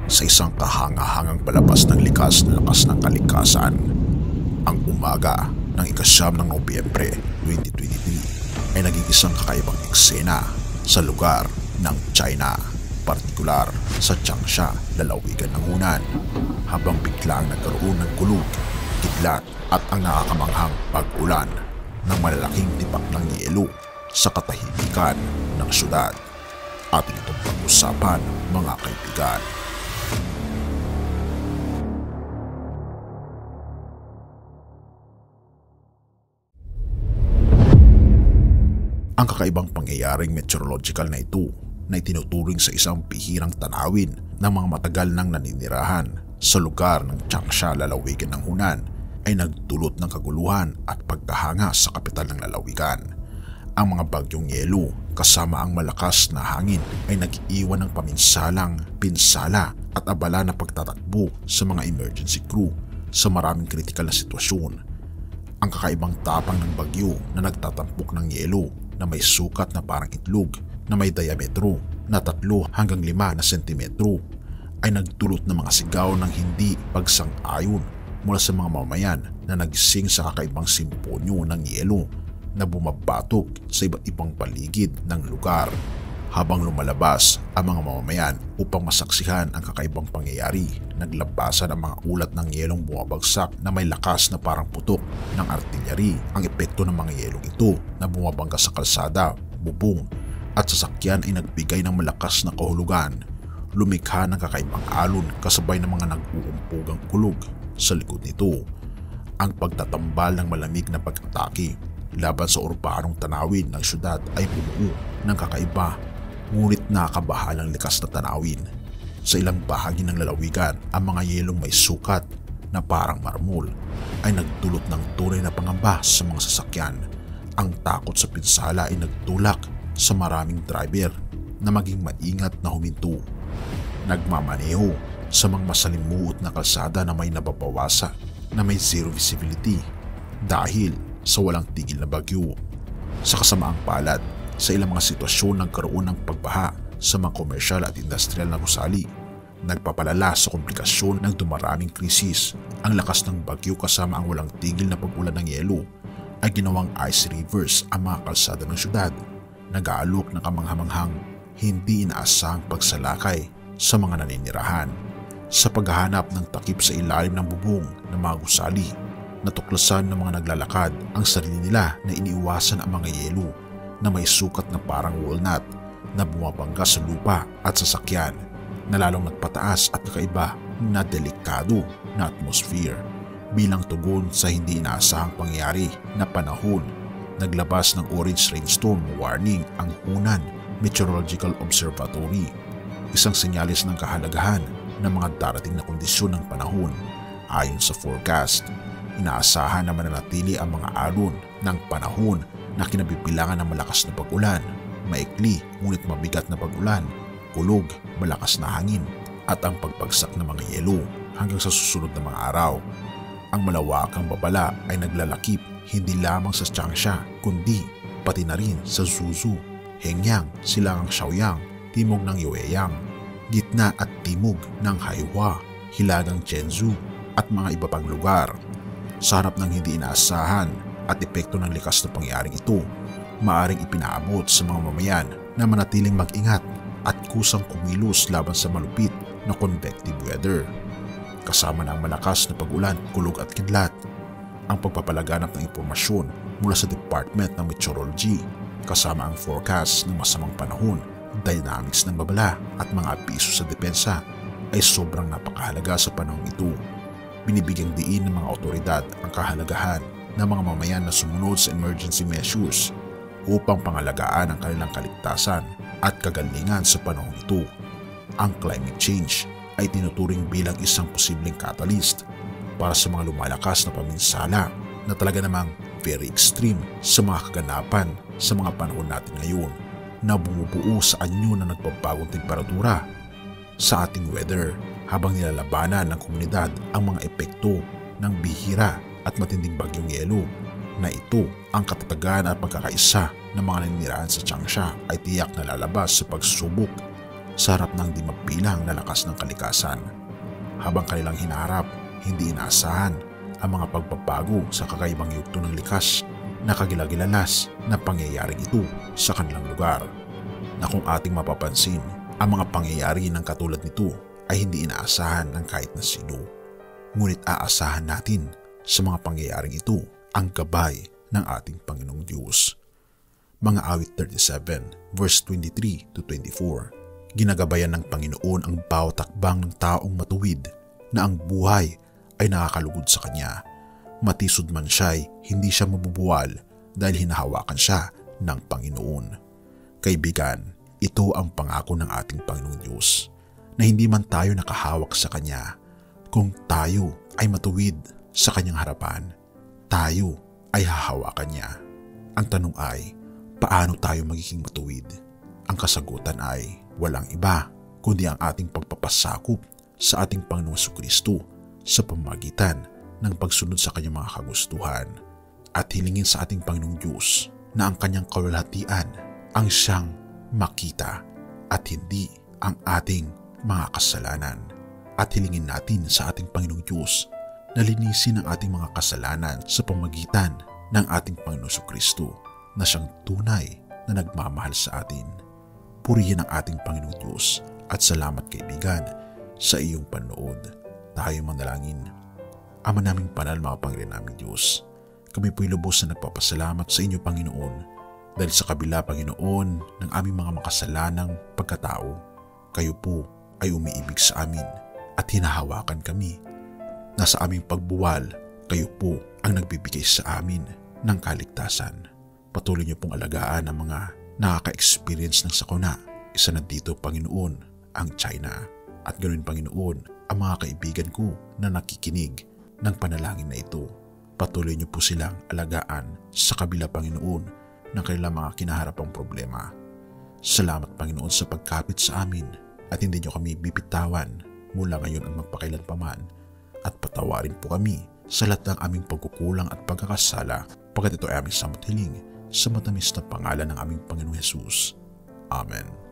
sa isang kahanga-hangang palabas ng likas na lakas ng kalikasan. Ang umaga ng ika-9 ng Nobyembre 2023 ay naging isang kakaibang eksena sa lugar ng China, partikular sa Changsha, lalawigan ng Hunan, habang biglang nagkaroon ng kulog, kidlat at ang nakakamanghang pag-ulan ng malalaking tipak ng yelo sa katahimikan ng syudad. Atin itong pag-usapan, mga kaibigan. Ang kakaibang pangyayaring meteorological na ito na itinuturing sa isang bihirang tanawin ng mga matagal nang naninirahan sa lugar ng Changsha, lalawigan ng Hunan ay nagdulot ng kaguluhan at pagkahanga sa kapital ng lalawigan. Ang mga bagyong yelo kasama ang malakas na hangin ay nag-iwan ng paminsalang pinsala at abala na pagtatakbo sa mga emergency crew sa maraming kritikal na sitwasyon. Ang kakaibang tapang ng bagyo na nagtatampok ng yelo na may sukat na parang itlog na may diametro na 3 hanggang 5 na sentimetro ay nagdulot ng mga sigaw ng hindi pagsang-ayon mula sa mga mamamayan na nagsing sa kakaibang simponyo ng yelo na bumabatok sa iba't ibang paligid ng lugar. Habang lumalabas ang mga mamamayan upang masaksihan ang kakaibang pangyayari, naglabasan ang mga ulat ng yelong bumabagsak na may lakas na parang putok ng artilyari. Ang epekto ng mga yelong ito na bumabangga sa kalsada, bubong at sasakyan ay nagbigay ng malakas na kahulugan. Lumikha ng kakaibang alon kasabay ng mga nag-uumpugang kulog sa likod nito. Ang pagtatambal ng malamig na pag-atake laban sa urbanong tanawin ng syudad ay bumuo ng kakaiba ngunit nakakabahalang likas na tanawin. Sa ilang bahagi ng lalawigan, ang mga yelong may sukat na parang marmol ay nagdulot ng tunay na pangamba sa mga sasakyan. Ang takot sa pinsala ay nagtulak sa maraming driver na maging maingat na huminto. Nagmamaneho sa mga masalimuot na kalsada na may nababawasa na may zero visibility dahil sa walang tigil na bagyo. Sa kasamaang palad, sa ilang mga sitwasyon nagkaroon ng pagbaha sa mga komersyal at industrial na gusali. Nagpapalala sa komplikasyon ng dumaraming krisis. Ang lakas ng bagyo kasama ang walang tigil na pag-ulan ng yelo ay ginawang ice rivers ang mga kalsada ng syudad. Nag-aalok ng kamanghamanghang hindi inaasahang pagsalakay sa mga naninirahan. Sa paghahanap ng takip sa ilalim ng bubong ng mga gusali, natuklasan ng mga naglalakad ang sarili nila na iniiwasan ang mga yelo na may sukat na parang walnut na bumabangga sa lupa at sasakyan, na lalong nagpataas at kakaiba na delikado na atmosphere. Bilang tugon sa hindi inaasahang pangyayari na panahon, naglabas ng orange rainstorm warning ang Hunan Meteorological Observatory, isang senyalis ng kahalagahan ng mga darating na kondisyon ng panahon. Ayon sa forecast, inaasahan na mananatili ang mga alon ng panahon na kinabibilangan ng malakas na pag-ulan, maikli ngunit mabigat na pag-ulan, kulog, malakas na hangin at ang pagbagsak ng mga yelo hanggang sa susunod na mga araw. Ang malawakang babala ay naglalakip hindi lamang sa Changsha kundi pati na rin sa Zhuzhou, Hengyang, silangang Shaoyang, timog ng Yueyang, gitna at timog ng Haihua, hilagang Zhenzhou at mga iba pang lugar. Sa harap ng hindi inaasahan at epekto ng likas na pangyayaring ito, maaring ipinaabot sa mga mamayan na manatiling mag-ingat at kusang kumilos laban sa malupit na convective weather. Kasama na ang malakas na pag-ulan, kulog at kidlat, ang pagpapalaganap ng impormasyon mula sa Department ng Meteorology, kasama ang forecast ng masamang panahon, dynamics ng babala at mga abiso sa depensa ay sobrang napakahalaga sa panahong ito. Binibigyang diin ng mga otoridad ang kahalagahan ng mga mamayan na sumunod sa emergency measures upang pangalagaan ang kanilang kaligtasan at kagalingan sa panahon ito. Ang climate change ay tinuturing bilang isang posibleng catalyst para sa mga lumalakas na paminsala na talaga namang very extreme sa mga kaganapan sa mga panahon natin ngayon, na bumubuo sa anyo na nagbabagong temperatura sa ating weather habang nilalabanan ng komunidad ang mga epekto ng bihira at matinding bagyong yelo. Na ito ang katatagan at pagkakaisa ng mga naninirahan sa Changsha ay tiyak na lalabas sa pagsubok sa harap ng di mabilang na lakas ng kalikasan. Habang kanilang hinaharap, hindi inaasahan ang mga pagbabago sa kakaibang yugto ng likas na kagilagilalas na pangyayaring ito sa kanilang lugar. Na kung ating mapapansin, ang mga pangyayari ng katulad nito ay hindi inaasahan ng kahit na sino. Ngunit aasahan natin sa mga pangyayaring ito ang gabay ng ating Panginoong Diyos. Mga awit 37 verse 23 to 24. Ginagabayan ng Panginoon ang bawat takbang ng taong matuwid na ang buhay ay nakakalugod sa Kanya. Matisod man siya'y hindi siya mabubuwal dahil hinahawakan siya ng Panginoon. Kaibigan, ito ang pangako ng ating Panginoong Diyos na hindi man tayo nakahawak sa Kanya, kung tayo ay matuwid sa Kanyang harapan, tayo ay hahawakan niya. Ang tanong ay, paano tayo magiging matuwid? Ang kasagutan ay walang iba kundi ang ating pagpapasakop sa ating Panginoong Jesucristo sa pamamagitan ng pagsunod sa Kanyang mga kagustuhan at hilingin sa ating Panginoong Diyos na ang Kanyang kaluwalhatian ang siyang makita at hindi ang ating mga kasalanan. At hilingin natin sa ating Panginoong Diyos na linisin ang ating mga kasalanan sa pamamagitan ng ating Panginoong Jesucristo na siyang tunay na nagmamahal sa atin. Purihin ang ating Panginoong Diyos at salamat kaibigan sa iyong panood. Tayo manalangin. Ama naming banal, makapangyarihan naming Diyos, kami po'y lubos na nagpapasalamat sa inyo Panginoon dahil sa kabila Panginoon ng aming mga makasalanang pagkatao, kayo po ay umiibig sa amin at hinahawakan kami. Nasa aming pagbuwal, kayo po ang nagbibigay sa amin ng kaligtasan. Patuloy niyo pong alagaan ang mga nakaka-experience ng sakuna. Isa na dito Panginoon ang China. At ganoon Panginoon ang mga kaibigan ko na nakikinig ng panalangin na ito. Patuloy niyo po silang alagaan sa kabila Panginoon ng kanilang mga kinaharapang problema. Salamat Panginoon sa pagkapit sa amin at hindi niyo kami bibitawan mula ngayon at magpakailanpaman, at patawarin po kami sa lahat ng aming pagkukulang at pagkakasala, pagkat ito ay aming samot hiling sa matamis na pangalan ng aming Panginoong Hesus. Amen.